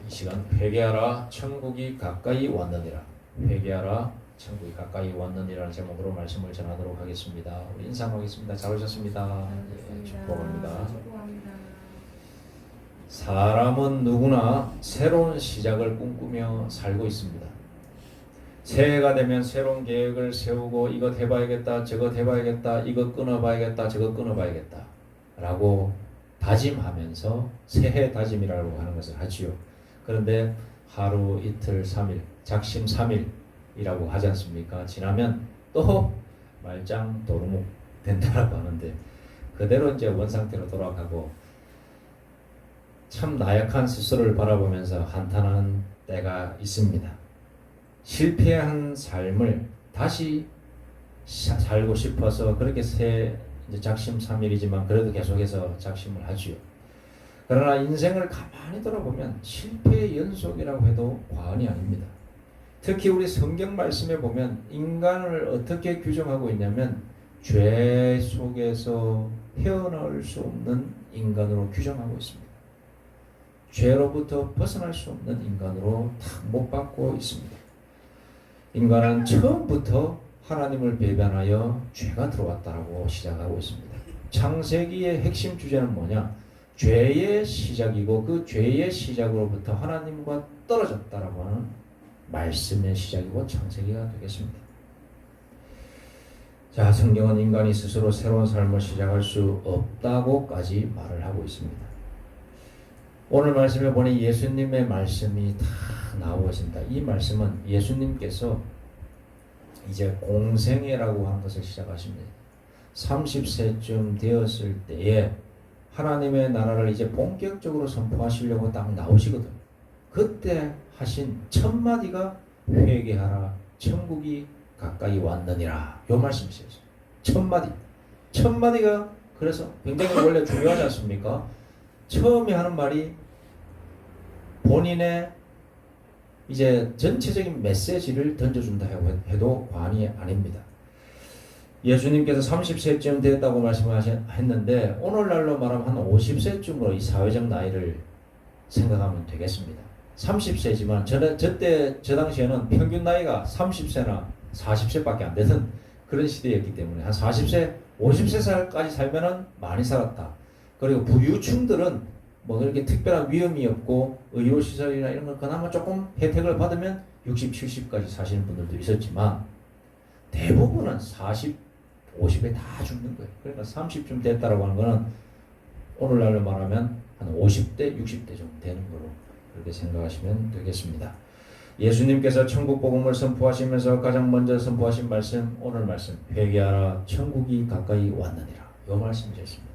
이 시간 회개하라 천국이 가까이 왔느니라. 회개하라 천국이 가까이 왔느니라는 제목으로 말씀을 전하도록 하겠습니다. 우리 인사하겠습니다. 잘 오셨습니다. 예, 축복합니다. 사람은 누구나 새로운 시작을 꿈꾸며 살고 있습니다. 새해가 되면 새로운 계획을 세우고 이것 해봐야겠다, 저것 해봐야겠다, 이것 끊어봐야겠다, 저것 끊어봐야겠다 라고 다짐하면서 새해 다짐이라고 하는 것을 하지요. 그런데 하루, 이틀, 3일, 작심 3일이라고 하지 않습니까? 지나면 또 말짱 도루묵 된다라고 하는데 그대로 이제 원상태로 돌아가고 참 나약한 스스로를 바라보면서 한탄하는 때가 있습니다. 실패한 삶을 다시 살고 싶어서 그렇게 이제 작심 3일이지만 그래도 계속해서 작심을 하지요. 그러나 인생을 가만히 돌아보면 실패의 연속이라고 해도 과언이 아닙니다. 특히 우리 성경 말씀에 보면 인간을 어떻게 규정하고 있냐면 죄 속에서 헤어나올 수 없는 인간으로 규정하고 있습니다. 죄로부터 벗어날 수 없는 인간으로 다 못 박고 있습니다. 인간은 처음부터 하나님을 배반하여 죄가 들어왔다고 시작하고 있습니다. 창세기의 핵심 주제는 뭐냐? 죄의 시작이고 그 죄의 시작으로부터 하나님과 떨어졌다라고 하는 말씀의 시작이고 창세기가 되겠습니다. 자, 성경은 인간이 스스로 새로운 삶을 시작할 수 없다고까지 말을 하고 있습니다. 오늘 말씀에 보니 예수님의 말씀이 다 나오고 있습니다. 이 말씀은 예수님께서 이제 공생애라고 하는 것을 시작하십니다. 30세쯤 되었을 때에 하나님의 나라를 이제 본격적으로 선포하시려고 딱 나오시거든요. 그때 하신 첫 마디가 회개하라 천국이 가까이 왔느니라 요 말씀이세요. 첫 마디. 첫 마디가 그래서 굉장히 원래 중요하지 않습니까? 처음에 하는 말이 본인의 이제 전체적인 메시지를 던져준다 해도 과언이 아닙니다. 예수님께서 30세쯤 되었다고 말씀하셨는데 오늘날로 말하면 한 50세쯤으로 이 사회적 나이를 생각하면 되겠습니다. 30세지만 저 당시에는 평균 나이가 30세나 40세밖에 안 되는 그런 시대였기 때문에 한 40세, 50세까지 살면은 많이 살았다. 그리고 부유층들은 뭐 그렇게 특별한 위험이 없고 의료시설이나 이런 걸 그나마 조금 혜택을 받으면 60, 70까지 사시는 분들도 있었지만 대부분은 40, 50에 다 죽는 거예요. 그러니까 30쯤 됐다라고 하는 거는 오늘날로 말하면 한 50대, 60대 정도 되는 거로 그렇게 생각하시면 되겠습니다. 예수님께서 천국 복음을 선포하시면서 가장 먼저 선포하신 말씀, 오늘 말씀, 회개하라 천국이 가까이 왔느니라. 이 말씀이셨습니다.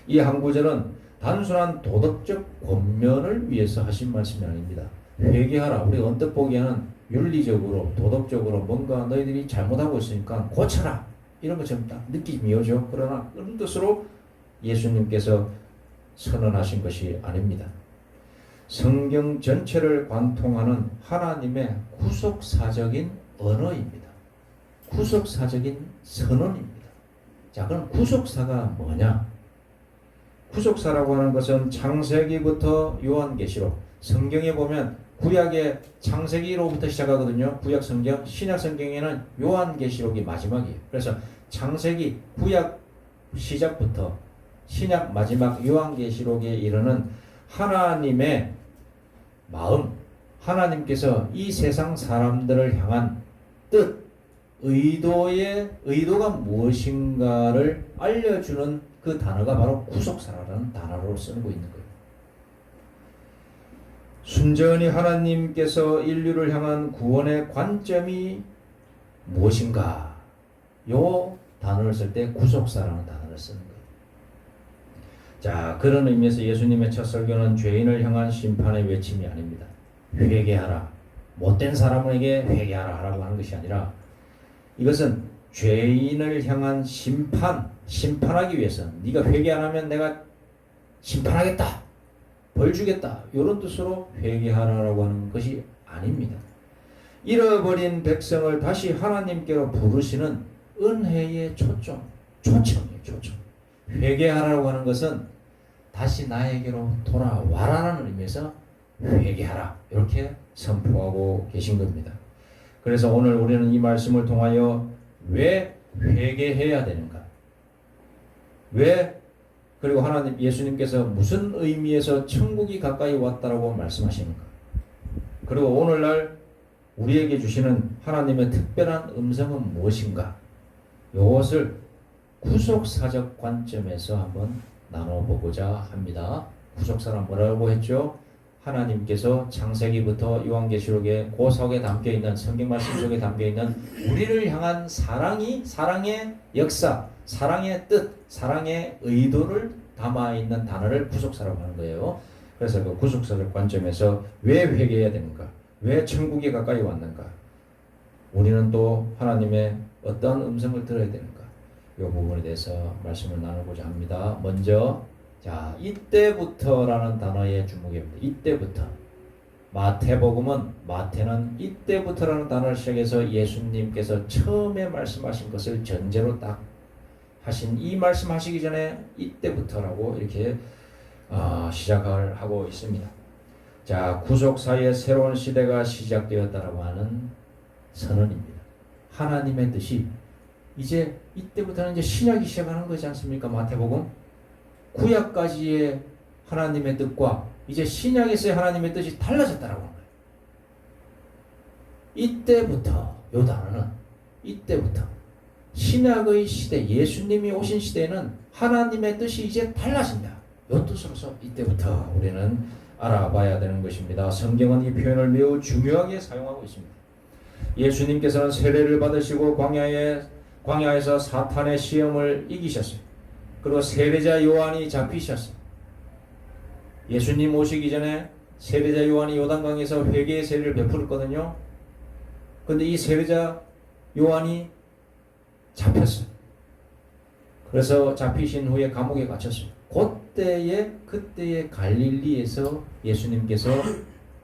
이 한 구절은 단순한 도덕적 권면을 위해서 하신 말씀이 아닙니다. 회개하라. 우리 언뜻 보기에는 윤리적으로 도덕적으로 뭔가 너희들이 잘못하고 있으니까 고쳐라 이런 것처럼 딱 느낌이 오죠. 그러나 그런 뜻으로 예수님께서 선언하신 것이 아닙니다. 성경 전체를 관통하는 하나님의 구속사적인 언어입니다. 구속사적인 선언입니다. 자, 그럼 구속사가 뭐냐? 구속사라고 하는 것은 창세기부터 요한계시록, 성경에 보면 구약의 창세기로부터 시작하거든요. 구약 성경, 신약 성경에는 요한계시록이 마지막이에요. 그래서 창세기, 구약 시작부터 신약 마지막 요한계시록에 이르는 하나님의 마음, 하나님께서 이 세상 사람들을 향한 뜻, 의도가 무엇인가를 알려주는 그 단어가 바로 구속사라는 단어로 쓰고 있는 거예요. 순전히 하나님께서 인류를 향한 구원의 관점이 무엇인가? 요 단어를 쓸 때 구속사라는 단어를 쓰는 거예요. 자, 그런 의미에서 예수님의 첫 설교는 죄인을 향한 심판의 외침이 아닙니다. 회개하라. 못된 사람에게 회개하라 라고 하는 것이 아니라 이것은 죄인을 향한 심판하기 위해서 네가 회개 안 하면 내가 심판하겠다. 벌 주겠다. 이런 뜻으로 회개하라라고 하는 것이 아닙니다. 잃어버린 백성을 다시 하나님께로 부르시는 은혜의 초청이에요. 초청. 회개하라고 하는 것은 다시 나에게로 돌아와라는 의미에서 회개하라 이렇게 선포하고 계신 겁니다. 그래서 오늘 우리는 이 말씀을 통하여 왜 회개해야 되는가? 왜 그리고 하나님 예수님께서 무슨 의미에서 천국이 가까이 왔다라고 말씀하시는가? 그리고 오늘날 우리에게 주시는 하나님의 특별한 음성은 무엇인가? 이것을 구속사적 관점에서 한번 나눠보고자 합니다. 구속사란 뭐라고 했죠? 하나님께서 창세기부터 요한계시록에 고석에 담겨있는 성경 말씀 속에 담겨있는 우리를 향한 사랑의 역사, 사랑의 뜻, 사랑의 의도를 담아있는 단어를 구속사라고 하는 거예요. 그래서 그 구속사적 관점에서 왜 회개해야 되는가? 왜 천국에 가까이 왔는가? 우리는 또 하나님의 어떤 음성을 들어야 되는가? 이 부분에 대해서 말씀을 나누고자 합니다. 먼저 자, 이때부터라는 단어에 주목합니다. 이때부터. 마태는 이때부터라는 단어를 시작해서 예수님께서 처음에 말씀하신 것을 전제로 딱 하신 이 말씀하시기 전에 이때부터라고 이렇게 시작을 하고 있습니다. 자, 구속사의 새로운 시대가 시작되었다라고 하는 선언입니다. 하나님의 뜻이 이제 이때부터는 이제 신약이 시작하는 거지 않습니까? 마태복음 구약까지의 하나님의 뜻과 이제 신약에서의 하나님의 뜻이 달라졌다라고 하는 거예요. 이때부터 요 단어는 이때부터 신약의 시대 예수님이 오신 시대에는 하나님의 뜻이 이제 달라진다. 요 뜻으로서 이때부터 우리는 알아봐야 되는 것입니다. 성경은 이 표현을 매우 중요하게 사용하고 있습니다. 예수님께서는 세례를 받으시고 광야에서 사탄의 시험을 이기셨어요. 그리고 세례자 요한이 잡히셨어요. 예수님 오시기 전에 세례자 요한이 요단강에서 회개의 세례를 베풀었거든요. 그런데 이 세례자 요한이 잡혔어요. 그래서 잡히신 후에 감옥에 갇혔어요. 그때의 갈릴리에서 예수님께서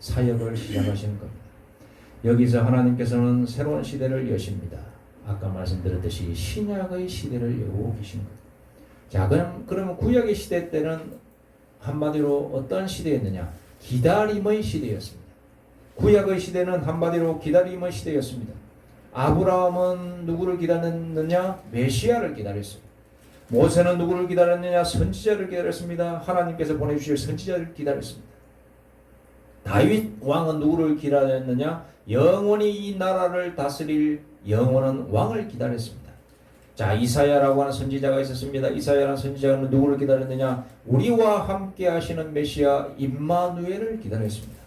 사역을 시작하시는 겁니다. 여기서 하나님께서는 새로운 시대를 여십니다. 아까 말씀드렸듯이 신약의 시대를 여고 계신 겁니다. 자, 그러면 구약의 시대 때는 한마디로 어떤 시대였느냐? 기다림의 시대였습니다. 구약의 시대는 한마디로 기다림의 시대였습니다. 아브라함은 누구를 기다렸느냐? 메시아를 기다렸어요. 모세는 누구를 기다렸느냐? 선지자를 기다렸습니다. 하나님께서 보내주실 선지자를 기다렸습니다. 다윗 왕은 누구를 기다렸느냐? 영원히 이 나라를 다스릴 영원한 왕을 기다렸습니다. 자, 이사야라고 하는 선지자가 있었습니다. 이사야라는 선지자는 누구를 기다렸느냐? 우리와 함께 하시는 메시아 임마누엘을 기다렸습니다.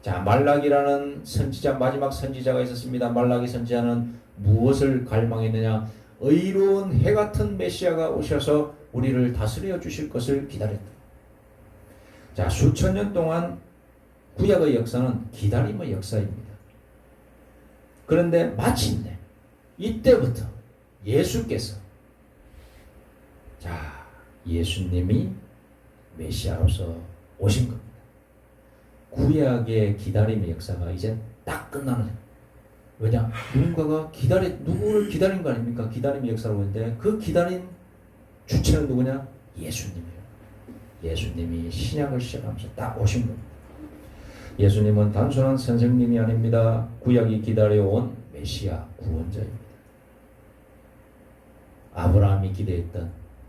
자, 말라기라는 선지자, 마지막 선지자가 있었습니다. 말라기 선지자는 무엇을 갈망했느냐? 의로운 해 같은 메시아가 오셔서 우리를 다스려 주실 것을 기다렸다. 자, 수천 년 동안 구약의 역사는 기다림의 역사입니다. 그런데 마침내 이때부터 예수께서 예수님이 메시아로서 오신 겁니다. 구약의 기다림의 역사가 이제 딱 끝나는. 왜냐? 누군가가 누구를 기다린 거 아닙니까? 기다림의 역사라고 하는데 그 기다린 주체는 누구냐? 예수님이에요. 예수님이 신약을 시작하면서 딱 오신 겁니다. 예수님은 단순한 선생님이 아닙니다. 구약이 기다려온 메시아 구원자입니다. 아브라함이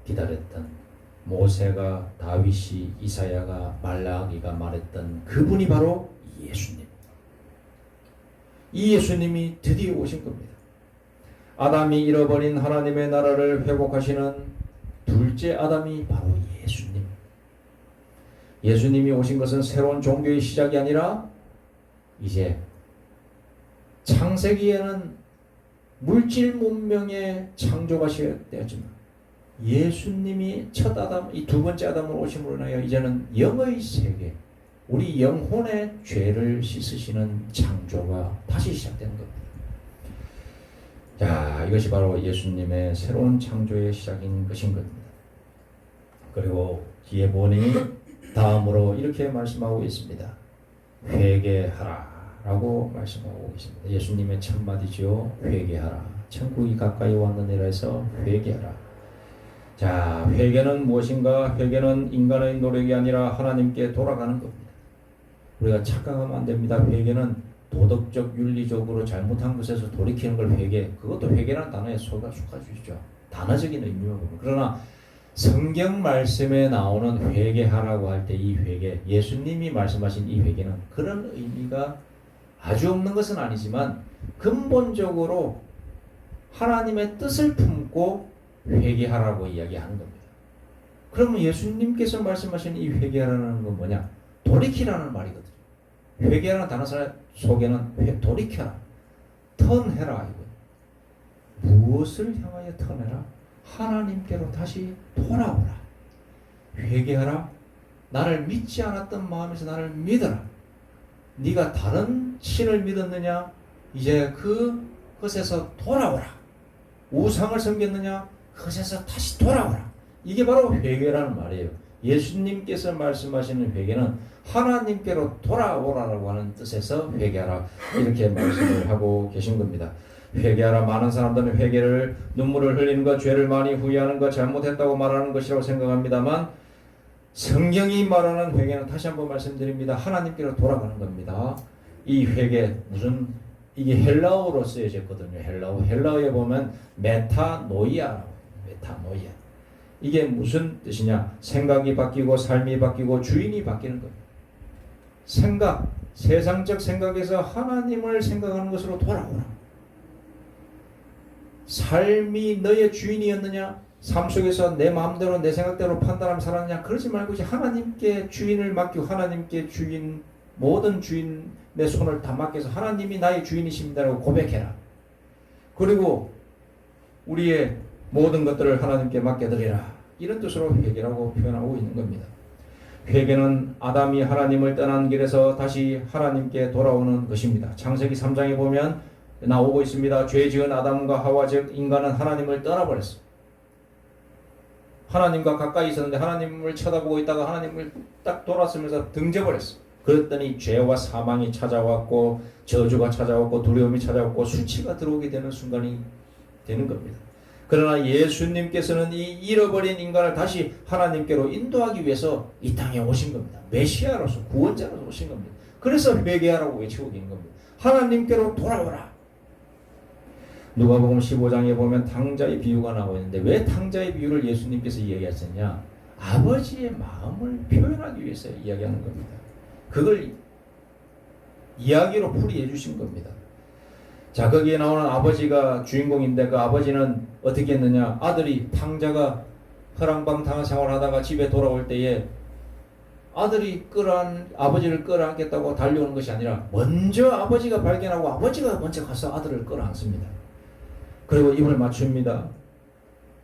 기다렸던 모세가, 다윗이, 이사야가, 말라기가 말했던 그분이 바로 예수님. 이 예수님이 드디어 오신 겁니다. 아담이 잃어버린 하나님의 나라를 회복하시는 둘째 아담이 바로 예수님. 예수님이 오신 것은 새로운 종교의 시작이 아니라 이제 창세기에는 물질 문명의 창조가 시작되었지만 예수님이 첫 아담, 이 두 번째 아담으로 오심으로 인하여 이제는 영의 세계, 우리 영혼의 죄를 씻으시는 창조가 다시 시작되는 겁니다. 자, 이것이 바로 예수님의 새로운 창조의 시작인 것인 겁니다. 그리고 뒤에 보니 다음으로 이렇게 말씀하고 있습니다. 회개하라 라고 말씀하고 있습니다. 예수님의 첫 마디죠. 회개하라. 천국이 가까이 왔느니라 해서 회개하라. 자, 회개는 무엇인가? 회개는 인간의 노력이 아니라 하나님께 돌아가는 겁니다. 우리가 착각하면 안 됩니다. 회개는 도덕적, 윤리적으로 잘못한 것에서 돌이키는 걸 회개, 그것도 회개라는 단어에 속아주시죠. 단어적인 의미만 보면. 그러나 성경 말씀에 나오는 회개하라고 할 때 이 회개, 예수님이 말씀하신 이 회개는 그런 의미가 아주 없는 것은 아니지만 근본적으로 하나님의 뜻을 품고 회개하라고 이야기하는 겁니다. 그러면 예수님께서 말씀하신 이 회개하라는 건 뭐냐? 돌이키라는 말이거든요. 회개하는 단어 속에는 돌이켜라, 턴해라 이거. 무엇을 향하여 턴해라? 하나님께로 다시 돌아오라. 회개하라. 나를 믿지 않았던 마음에서 나를 믿어라. 네가 다른 신을 믿었느냐? 이제 그것에서 돌아오라. 우상을 섬겼느냐? 그것에서 다시 돌아오라. 이게 바로 회개라는 말이에요. 예수님께서 말씀하시는 회개는 하나님께로 돌아오라라고 하는 뜻에서 회개하라 이렇게 말씀을 하고 계신 겁니다. 회개하라. 많은 사람들은 회개를 눈물을 흘리는 것, 죄를 많이 후회하는 것, 잘못했다고 말하는 것이라고 생각합니다만 성경이 말하는 회개는 다시 한번 말씀드립니다. 하나님께로 돌아가는 겁니다. 이 회개 이게 헬라어로 쓰여졌거든요. 헬라어에 보면 메타노이아라고 해요. 메타노이아. 이게 무슨 뜻이냐? 생각이 바뀌고 삶이 바뀌고 주인이 바뀌는 거예요. 생각, 세상적 생각에서 하나님을 생각하는 것으로 돌아오라. 삶이 너의 주인이었느냐? 삶 속에서 내 마음대로 내 생각대로 판단하며 살았느냐? 그러지 말고 이제 하나님께 주인을 맡기고 하나님께 주인, 모든 주인 내 손을 다 맡겨서 하나님이 나의 주인이십니다라고 고백해라. 그리고 우리의 모든 것들을 하나님께 맡겨드리라. 이런 뜻으로 회개라고 표현하고 있는 겁니다. 회개는 아담이 하나님을 떠난 길에서 다시 하나님께 돌아오는 것입니다. 창세기 3장에 보면 나오고 있습니다. 죄 지은 아담과 하와 즉 인간은 하나님을 떠나버렸어요. 하나님과 가까이 있었는데 하나님을 쳐다보고 있다가 하나님을 딱 돌아서면서 등져버렸어요. 그랬더니 죄와 사망이 찾아왔고 저주가 찾아왔고 두려움이 찾아왔고 수치가 들어오게 되는 순간이 되는 겁니다. 그러나 예수님께서는 이 잃어버린 인간을 다시 하나님께로 인도하기 위해서 이 땅에 오신 겁니다. 메시아로서 구원자로서 오신 겁니다. 그래서 회개하라고 외치고 계신 겁니다. 하나님께로 돌아오라. 누가복음 15장에 보면 탕자의 비유가 나오고 있는데 왜 탕자의 비유를 예수님께서 이야기하셨냐? 아버지의 마음을 표현하기 위해서 이야기하는 겁니다. 그걸 이야기로 풀이해 주신 겁니다. 자, 거기에 나오는 아버지가 주인공인데 그 아버지는 어떻게 했느냐? 아들이 탕자가 허랑방탕한 생활하다가 집에 돌아올 때에 아들이 아버지를 끌어안겠다고 달려오는 것이 아니라 먼저 아버지가 발견하고 아버지가 먼저 가서 아들을 끌어안습니다. 그리고 입을 맞춥니다.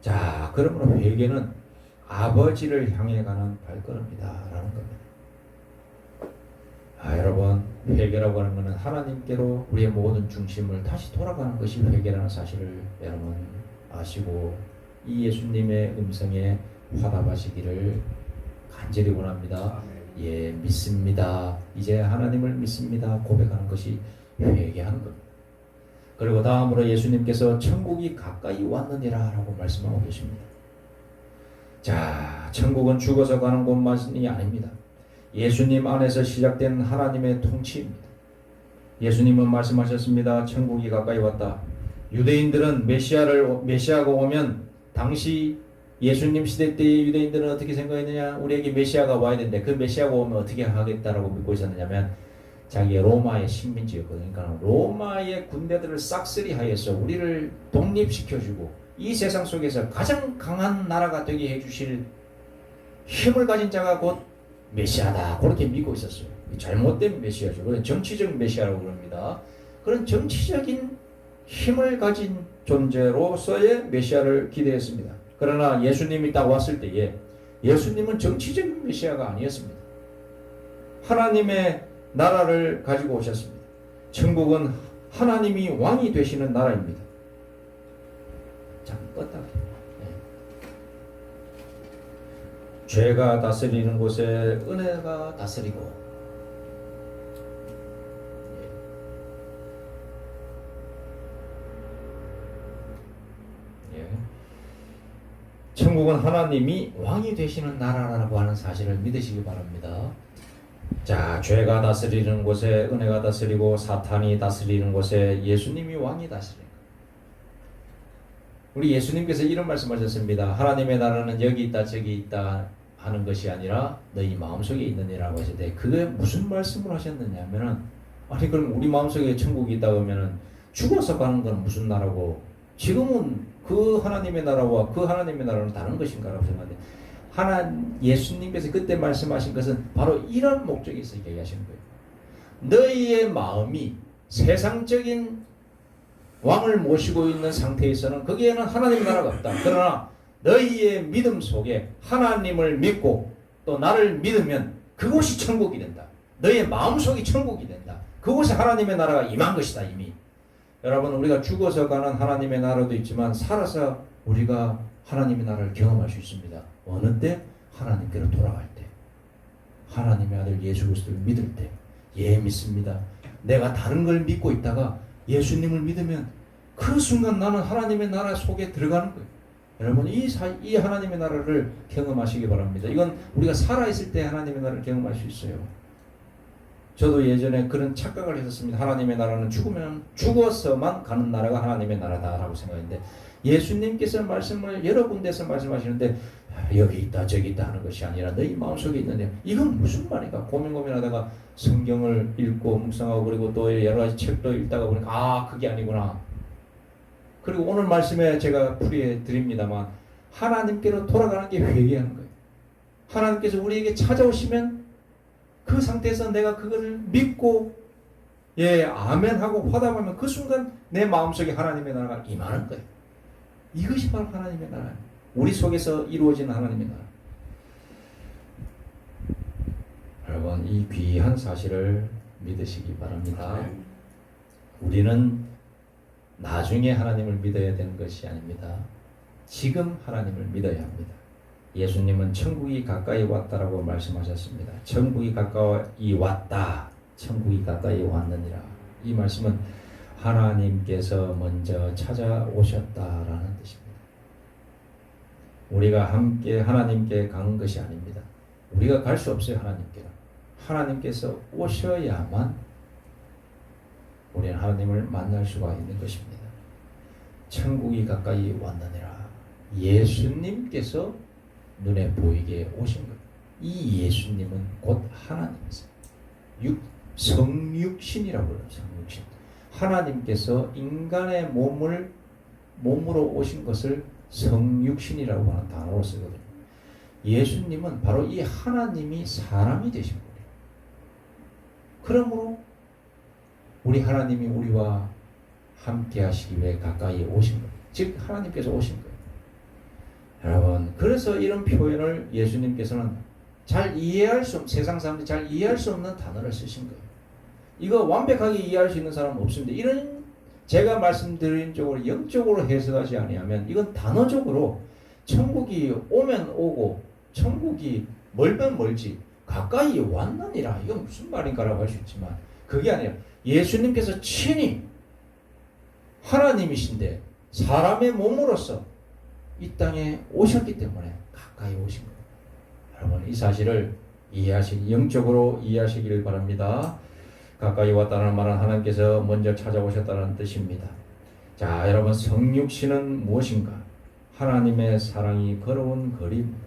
자, 그러므로 회개는 아버지를 향해 가는 발걸음이다 라는 겁니다. 여러분, 회개라고 하는 것은 하나님께로 우리의 모든 중심을 다시 돌아가는 것이 회개라는 사실을 여러분 아시고 이 예수님의 음성에 화답하시기를 간절히 원합니다. 예, 믿습니다. 이제 하나님을 믿습니다. 고백하는 것이 회개하는 겁니다. 그리고 다음으로 예수님께서 천국이 가까이 왔느니라 라고 말씀하고 계십니다. 자, 천국은 죽어서 가는 곳만이 아닙니다. 예수님 안에서 시작된 하나님의 통치입니다. 예수님은 말씀하셨습니다. 천국이 가까이 왔다. 유대인들은 메시아가 오면 당시 예수님 시대 때의 유대인들은 어떻게 생각했느냐? 우리에게 메시아가 와야 되는데 그 메시아가 오면 어떻게 하겠다라고 믿고 있었느냐면 자기의 로마의 식민지였거든요. 그러니까 로마의 군대들을 싹쓸이하여서 우리를 독립시켜주고 이 세상 속에서 가장 강한 나라가 되게 해주실 힘을 가진 자가 곧 메시아다. 그렇게 믿고 있었어요. 잘못된 메시아죠. 그런 정치적 메시아라고 그럽니다. 그런 정치적인 힘을 가진 존재로서의 메시아를 기대했습니다. 그러나 예수님이 딱 왔을 때에 예수님은 정치적인 메시아가 아니었습니다. 하나님의 나라를 가지고 오셨습니다. 천국은 하나님이 왕이 되시는 나라입니다. 자, 껐다. 죄가 다스리는 곳에 은혜가 다스리고 천국은 하나님이 왕이 되시는 나라라고 하는 사실을 믿으시기 바랍니다. 자, 죄가 다스리는 곳에 은혜가 다스리고 사탄이 다스리는 곳에 예수님이 왕이 다스리는 거예요. 우리 예수님께서 이런 말씀하셨습니다. 하나님의 나라는 여기 있다 저기 있다 하는 것이 아니라 너희 마음속에 있느니라고 하셨는데, 그게 무슨 말씀을 하셨느냐 하면은, 아니 그럼 우리 마음속에 천국이 있다 그러면은 죽어서 가는 건 무슨 나라고, 지금은 그 하나님의 나라와 그 하나님의 나라는 다른 것인가라고 생각하는데, 예수님께서 그때 말씀하신 것은 바로 이런 목적에서 얘기하시는 거예요. 너희의 마음이 세상적인 왕을 모시고 있는 상태에서는 거기에는 하나님 나라가 없다. 그러나 너희의 믿음 속에 하나님을 믿고 또 나를 믿으면 그곳이 천국이 된다. 너희의 마음속이 천국이 된다. 그곳에 하나님의 나라가 임한 것이다 이미. 여러분, 우리가 죽어서 가는 하나님의 나라도 있지만 살아서 우리가 하나님의 나라를 경험할 수 있습니다. 어느 때? 하나님께로 돌아갈 때. 하나님의 아들 예수 그리스도를 믿을 때. 예, 믿습니다. 내가 다른 걸 믿고 있다가 예수님을 믿으면 그 순간 나는 하나님의 나라 속에 들어가는 거예요. 여러분, 이 하나님의 나라를 경험하시기 바랍니다. 이건 우리가 살아있을 때 하나님의 나라를 경험할 수 있어요. 저도 예전에 그런 착각을 했었습니다. 하나님의 나라는 죽어서만 가는 나라가 하나님의 나라다라고 생각했는데, 예수님께서 말씀을 여러 군데서 말씀하시는데 여기 있다 저기 있다 하는 것이 아니라 너희 마음속에 있는데, 이건 무슨 말인가 고민하다가 성경을 읽고 묵상하고 그리고 또 여러 가지 책도 읽다가 보니까 아, 그게 아니구나. 그리고 오늘 말씀에 제가 풀이해 드립니다만, 하나님께로 돌아가는 게 회개하는 거예요. 하나님께서 우리에게 찾아오시면 그 상태에서 내가 그것을 믿고 예 아멘 하고 화답하면 그 순간 내 마음속에 하나님의 나라가 임하는 거예요. 이것이 바로 하나님의 나라예요. 우리 속에서 이루어지는 하나님의 나라. 여러분, 이 귀한 사실을 믿으시기 바랍니다. 우리는 나중에 하나님을 믿어야 되는 것이 아닙니다. 지금 하나님을 믿어야 합니다. 예수님은 천국이 가까이 왔다라고 말씀하셨습니다. 천국이 가까이 왔다. 천국이 가까이 왔느니라. 이 말씀은 하나님께서 먼저 찾아오셨다라는 뜻입니다. 우리가 함께 하나님께 간 것이 아닙니다. 우리가 갈 수 없어요. 하나님께서 오셔야만 우리는 하나님을 만날 수가 있는 것입니다. 천국이 가까이 왔느니라. 예수님께서 눈에 보이게 오신 것. 이 예수님은 곧 하나님이세요. 성육신이라고 그래요. 성육신. 하나님께서 인간의 몸으로 오신 것을 성육신이라고 하는 단어로 쓰거든요. 예수님은 바로 이 하나님이 사람이 되신 거예요. 그러므로 우리 하나님이 우리와 함께 하시기 위해 가까이 오신 거예요. 즉 하나님께서 오신 거예요. 여러분, 그래서 이런 표현을 예수님께서는 세상 사람들이 잘 이해할 수 없는 단어를 쓰신 거예요. 이거 완벽하게 이해할 수 있는 사람은 없습니다. 이런 제가 말씀드린 쪽으로 영적으로 해석하지 아니하면 이건 단어적으로 천국이 오면 오고 천국이 멀면 멀지 가까이 왔느니라, 이건 무슨 말인가라고 할 수 있지만 그게 아니라 예수님께서 친히 하나님이신데 사람의 몸으로서 이 땅에 오셨기 때문에 가까이 오신 거예요. 여러분, 이 사실을 영적으로 이해하시기를 바랍니다. 가까이 왔다는 말은 하나님께서 먼저 찾아오셨다는 뜻입니다. 자, 여러분, 성육신은 무엇인가? 하나님의 사랑이 걸어온 거리입니다.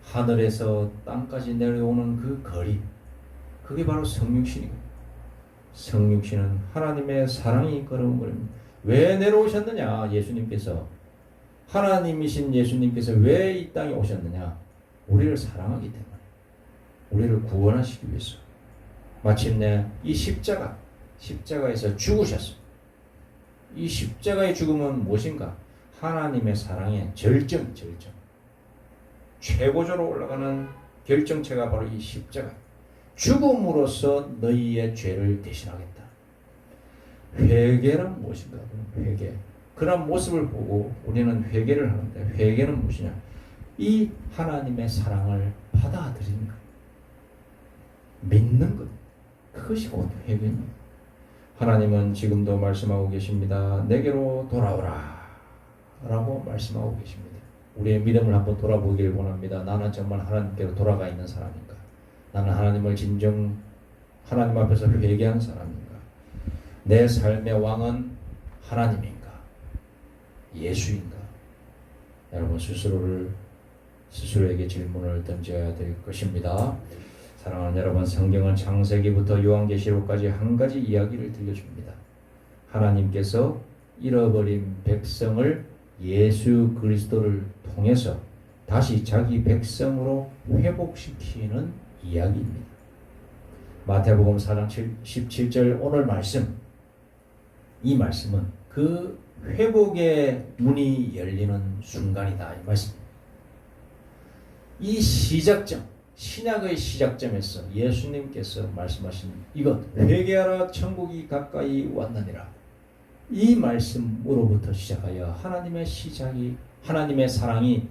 하늘에서 땅까지 내려오는 그 거리, 그게 바로 성육신이고, 성육신은 하나님의 사랑이 걸어온 거리입니다. 왜 내려오셨느냐? 예수님께서, 하나님이신 예수님께서 왜 이 땅에 오셨느냐? 우리를 사랑하기 때문에, 우리를 구원하시기 위해서. 마침내 이 십자가에서 죽으셨습니다. 이 십자가의 죽음은 무엇인가? 하나님의 사랑의 절정. 최고조로 올라가는 결정체가 바로 이 십자가. 죽음으로써 너희의 죄를 대신하겠다. 회개란 무엇인가? 회개. 그런 모습을 보고 우리는 회개를 하는데, 회개는 무엇이냐? 이 하나님의 사랑을 받아들이는 것, 믿는 것, 그것이 곧 회개입니다. 하나님은 지금도 말씀하고 계십니다. 내게로 돌아오라 라고 말씀하고 계십니다. 우리의 믿음을 한번 돌아보기를 원합니다. 나는 정말 하나님께로 돌아가 있는 사람인가? 나는 하나님을 진정 하나님 앞에서 회개한 사람인가? 내 삶의 왕은 하나님인가? 예수인가? 여러분 스스로에게 질문을 던져야 될 것입니다. 사랑하는 여러분, 성경은 창세기부터 요한계시록까지 한 가지 이야기를 들려줍니다. 하나님께서 잃어버린 백성을 예수 그리스도를 통해서 다시 자기 백성으로 회복시키는 이야기입니다. 마태복음 4장 17절 오늘 말씀, 이 말씀은 그 회복의 문이 열리는 순간이다, 이 말씀입니다. 이 시작점, 신약의 시작점에서 예수님께서 말씀하신 이것, 회개하라 천국이 가까이 왔느니라, 이 말씀으로부터 시작하여 하나님의 사랑이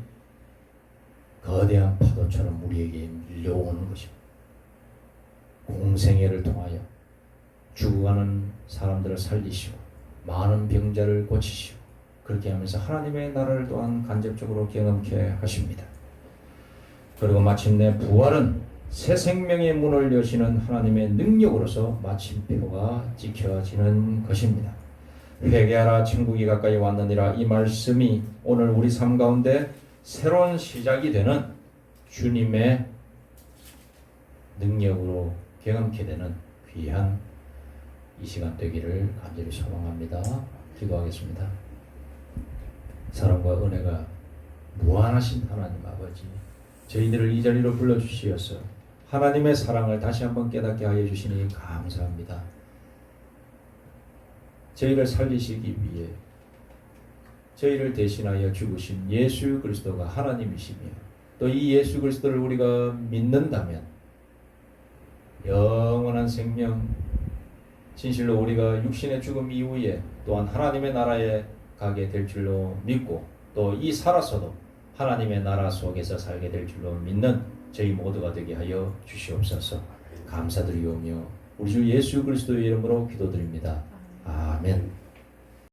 거대한 파도처럼 우리에게 밀려오는 것입니다. 공생애를 통하여 죽어가는 사람들을 살리시고 많은 병자를 고치시고 그렇게 하면서 하나님의 나라를 또한 간접적으로 경험케 하십니다. 그리고 마침내 부활은 새 생명의 문을 여시는 하나님의 능력으로서 마침표가 찍혀지는 것입니다. 회개하라 천국이 가까이 왔느니라, 이 말씀이 오늘 우리 삶 가운데 새로운 시작이 되는 주님의 능력으로 경험케 되는 귀한 이 시간 되기를 간절히 소망합니다. 기도하겠습니다. 사랑과 은혜가 무한하신 하나님 아버지, 저희들을 이 자리로 불러주시어서 하나님의 사랑을 다시 한번 깨닫게 하여 주시니 감사합니다. 저희를 살리시기 위해 저희를 대신하여 죽으신 예수 그리스도가 하나님이시며, 또 이 예수 그리스도를 우리가 믿는다면 영원한 생명, 진실로 우리가 육신의 죽음 이후에 또한 하나님의 나라에 가게 될 줄로 믿고, 또 이 살아서도 하나님의 나라 속에서 살게 될 줄로 믿는 저희 모두가 되게 하여 주시옵소서. 감사드리오며 우리 주 예수 그리스도의 이름으로 기도드립니다. 아멘.